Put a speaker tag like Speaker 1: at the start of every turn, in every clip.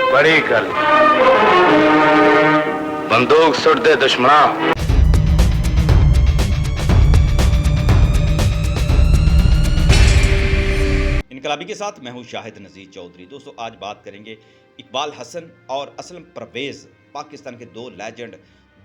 Speaker 1: बड़ी कर बंदूक सुट दे दुश्मना।
Speaker 2: इनकलाबी के साथ मैं हूं शाहिद नज़ीर चौधरी। दोस्तों आज बात करेंगे इकबाल हसन और असलम परवेज़, पाकिस्तान के दो लेजेंड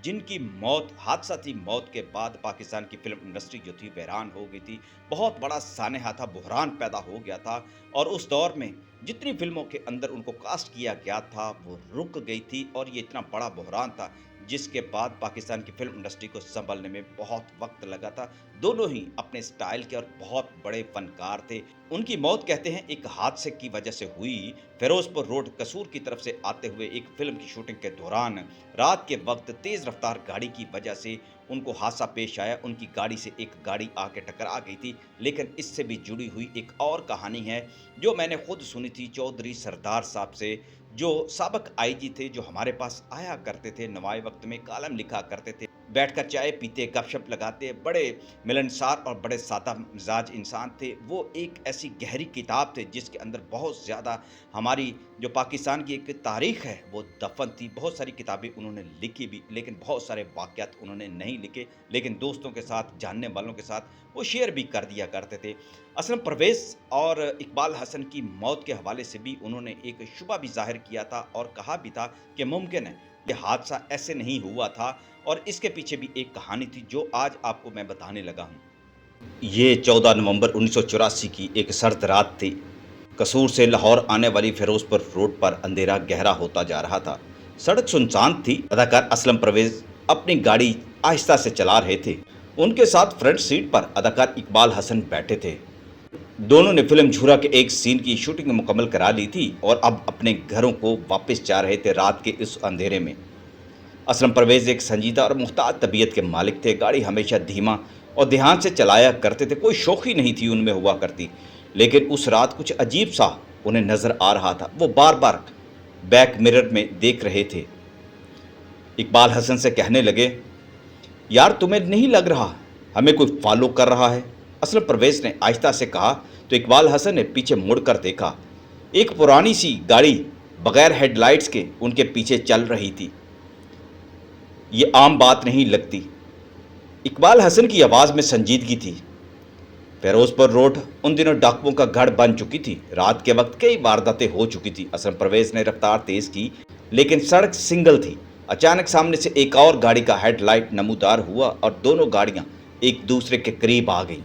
Speaker 2: जिनकी मौत हादसाती मौत के बाद पाकिस्तान की फिल्म इंडस्ट्री जो थी वैरान हो गई थी। बहुत बड़ा सानेहा था, बुहरान पैदा हो गया था और उस दौर में जितनी फिल्मों के अंदर उनको कास्ट किया गया था वो रुक गई थी और ये इतना बड़ा बुहरान था जिसके बाद पाकिस्तान की फिल्म इंडस्ट्री को संभलने में बहुत वक्त लगा था। दोनों ही अपने स्टाइल के और बहुत बड़े फनकार थे। उनकी मौत कहते हैं एक हादसे की वजह से हुई। फिरोजपुर रोड कसूर की तरफ से आते हुए एक फिल्म की शूटिंग के दौरान रात के वक्त तेज रफ्तार गाड़ी की वजह से उनको हादसा पेश आया। उनकी गाड़ी से एक गाड़ी आके टकरा गई थी। लेकिन इससे भी जुड़ी हुई एक और कहानी है जो मैंने खुद सुनी थी चौधरी सरदार साहब से, जो साबक आईजी थे, जो हमारे पास आया करते थे, नवाए वक्त में कालम लिखा करते थे, बैठकर चाय पीते, गपशप लगाते, बड़े मिलनसार और बड़े सादा मिजाज इंसान थे। वो एक ऐसी गहरी किताब थे जिसके अंदर बहुत ज़्यादा हमारी जो पाकिस्तान की एक तारीख़ है वो दफन थी। बहुत सारी किताबें उन्होंने लिखी भी, लेकिन बहुत सारे वाक़यात उन्होंने नहीं लिखे, लेकिन दोस्तों के साथ, जानने वालों के साथ वो शेयर भी कर दिया करते थे। असलम परवेज़ और इकबाल हसन की मौत के हवाले से भी उन्होंने एक शुबा भी ज़ाहिर किया था और कहा भी था कि मुमकिन है ये हादसा ऐसे नहीं हुआ था और इसके पीछे भी एक कहानी थी जो आज आपको मैं बताने लगा हूँ। ये 14 नवंबर 1984 की एक सर्द रात थी। कसूर से लाहौर आने वाली फिरोजपुर रोड पर अंधेरा गहरा होता जा रहा था। सड़क सुनसान थी। अदाकार असलम परवेज़ अपनी गाड़ी आहिस्ता से चला रहे थे। उनके साथ फ्रंट सीट पर अदाकार इकबाल हसन बैठे थे। दोनों ने फिल्म झूरा के एक सीन की शूटिंग मुकम्मल करा ली थी और अब अपने घरों को वापस जा रहे थे रात के इस अंधेरे में। असलम परवेज़ एक संजीदा और मुहताज तबीयत के मालिक थे। गाड़ी हमेशा धीमा और ध्यान से चलाया करते थे। कोई शौखी नहीं थी उनमें हुआ करती, लेकिन उस रात कुछ अजीब सा उन्हें नज़र आ रहा था। वो बार बार बैक मिरर में देख रहे थे। इकबाल हसन से कहने लगे, यार तुम्हें नहीं लग रहा हमें कोई फॉलो कर रहा है? असलम परवेज़ ने आहिस्ता से कहा तो इकबाल हसन ने पीछे मुड़कर देखा। एक पुरानी सी गाड़ी बगैर हेडलाइट्स के उनके पीछे चल रही थी। ये आम बात नहीं लगती। इकबाल हसन की आवाज़ में संजीदगी थी। फिरोजपुर रोड उन दिनों डाकुओं का गढ़ बन चुकी थी। रात के वक्त कई वारदातें हो चुकी थी। असलम परवेज़ ने रफ्तार तेज़ की, लेकिन सड़क सिंगल थी। अचानक सामने से एक और गाड़ी का हेडलाइट नमूदार हुआ और दोनों गाड़ियां एक दूसरे के करीब आ गईं।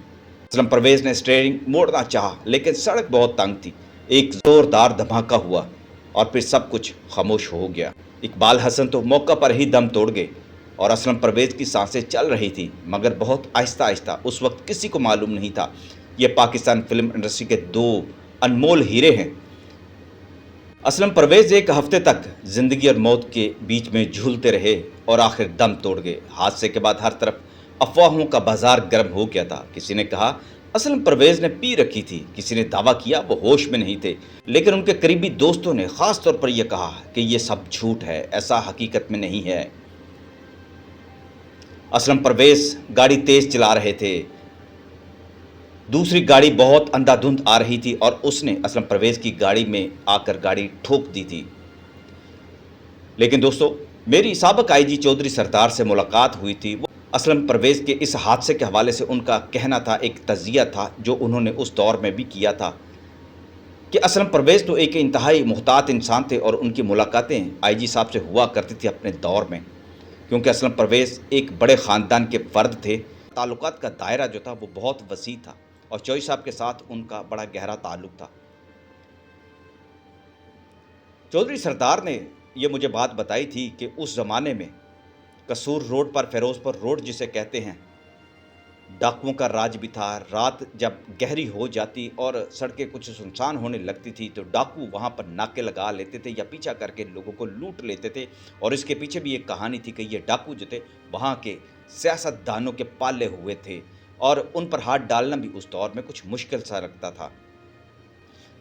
Speaker 2: असलम परवेज़ ने स्टीयरिंग मोड़ना चाहा, लेकिन सड़क बहुत तंग थी। एक ज़ोरदार धमाका हुआ और फिर सब कुछ खामोश हो गया। इकबाल हसन तो मौका पर ही दम तोड़ गए और असलम परवेज़ की सांसें चल रही थी, मगर बहुत आहिस्ता आहिस्ता। उस वक्त किसी को मालूम नहीं था ये पाकिस्तान फिल्म इंडस्ट्री के दो अनमोल हीरे हैं। असलम परवेज़ एक हफ्ते तक ज़िंदगी और मौत के बीच में झूलते रहे और आखिर दम तोड़ गए। हादसे के बाद हर तरफ अफवाहों का बाजार गर्म हो गया था। किसी ने कहा असलम परवेज़ ने पी रखी थी, किसी ने दावा किया वो होश में नहीं थे, लेकिन उनके करीबी दोस्तों ने ख़ास तौर पर यह कहा कि यह सब झूठ है, ऐसा हकीकत में नहीं है। असलम परवेज़ गाड़ी तेज़ चला रहे थे। दूसरी गाड़ी बहुत अंधाधुंध आ रही थी और उसने असलम परवेज़ की गाड़ी में आकर गाड़ी ठोक दी थी। लेकिन दोस्तों, मेरी साबक आईजी चौधरी सरदार से मुलाकात हुई थी। असलम परवेज़ के इस हादसे के हवाले से उनका कहना था, एक तज़िया था जो उन्होंने उस दौर में भी किया था कि असलम परवेज़ तो एक इंतहाई मुहतात इंसान थे और उनकी मुलाकातें आईजी साहब से हुआ करती थी अपने दौर में, क्योंकि असलम परवेज़ एक बड़े ख़ानदान के फ़र्द थे। ताल्लुकात का दायरा जो था वो बहुत वसी था और चौधरी साहब के साथ उनका बड़ा गहरा ताल्लुक था। चौधरी सरदार ने ये मुझे बात बताई थी कि उस ज़माने में कसूर रोड पर, फिरोजपुर रोड जिसे कहते हैं, डाकुओं का राज भी था। रात जब गहरी हो जाती और सड़कें कुछ सुनसान होने लगती थी तो डाकू वहाँ पर नाके लगा लेते थे या पीछा करके लोगों को लूट लेते थे। और इसके पीछे भी एक कहानी थी कि ये डाकू जो थे वहाँ के सियासतदानों के पाले हुए थे और उन पर हाथ डालना भी उस दौर में कुछ मुश्किल सा लगता था।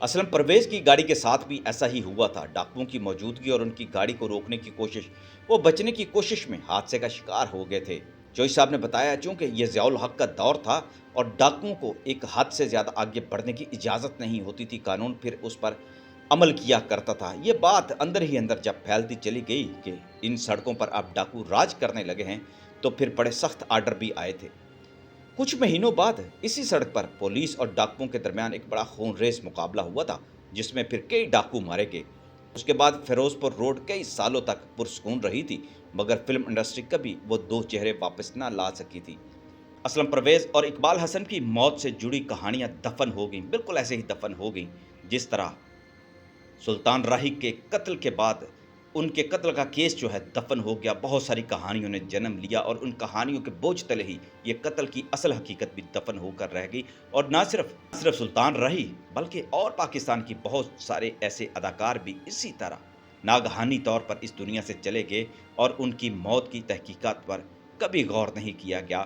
Speaker 2: असलम परवेज़ की गाड़ी के साथ भी ऐसा ही हुआ था। डाकुओं की मौजूदगी और उनकी गाड़ी को रोकने की कोशिश, वो बचने की कोशिश में हादसे का शिकार हो गए थे। चौधरी साहब ने बताया, चूँकि ये ज़ियाउल हक का दौर था और डाकुओं को एक हद से ज़्यादा आगे बढ़ने की इजाज़त नहीं होती थी, कानून फिर उस पर अमल किया करता था। ये बात अंदर ही अंदर जब फैलती चली गई कि इन सड़कों पर अब डाकू राज करने लगे हैं, तो फिर बड़े सख्त आर्डर भी आए थे। कुछ महीनों बाद इसी सड़क पर पुलिस और डाकुओं के दरमियान एक बड़ा खूनरेज मुकाबला हुआ था, जिसमें फिर कई डाकू मारे गए। उसके बाद फिरोजपुर रोड कई सालों तक पुरसकून रही थी, मगर फिल्म इंडस्ट्री कभी वो दो चेहरे वापस ना ला सकी थी। असलम परवेज और इकबाल हसन की मौत से जुड़ी कहानियां दफन हो गईं, बिल्कुल ऐसे ही दफन हो गईं जिस तरह सुल्तान राही के कत्ल के बाद उनके कत्ल का केस जो है दफन हो गया। बहुत सारी कहानियों ने जन्म लिया और उन कहानियों के बोझ तले ही ये कत्ल की असल हकीकत भी दफन होकर रह गई। और ना सिर्फ सुल्तान राही बल्कि और पाकिस्तान की बहुत सारे ऐसे अदाकार भी इसी तरह नागहानी तौर पर इस दुनिया से चले गए और उनकी मौत की तहकीकात पर कभी गौर नहीं किया गया।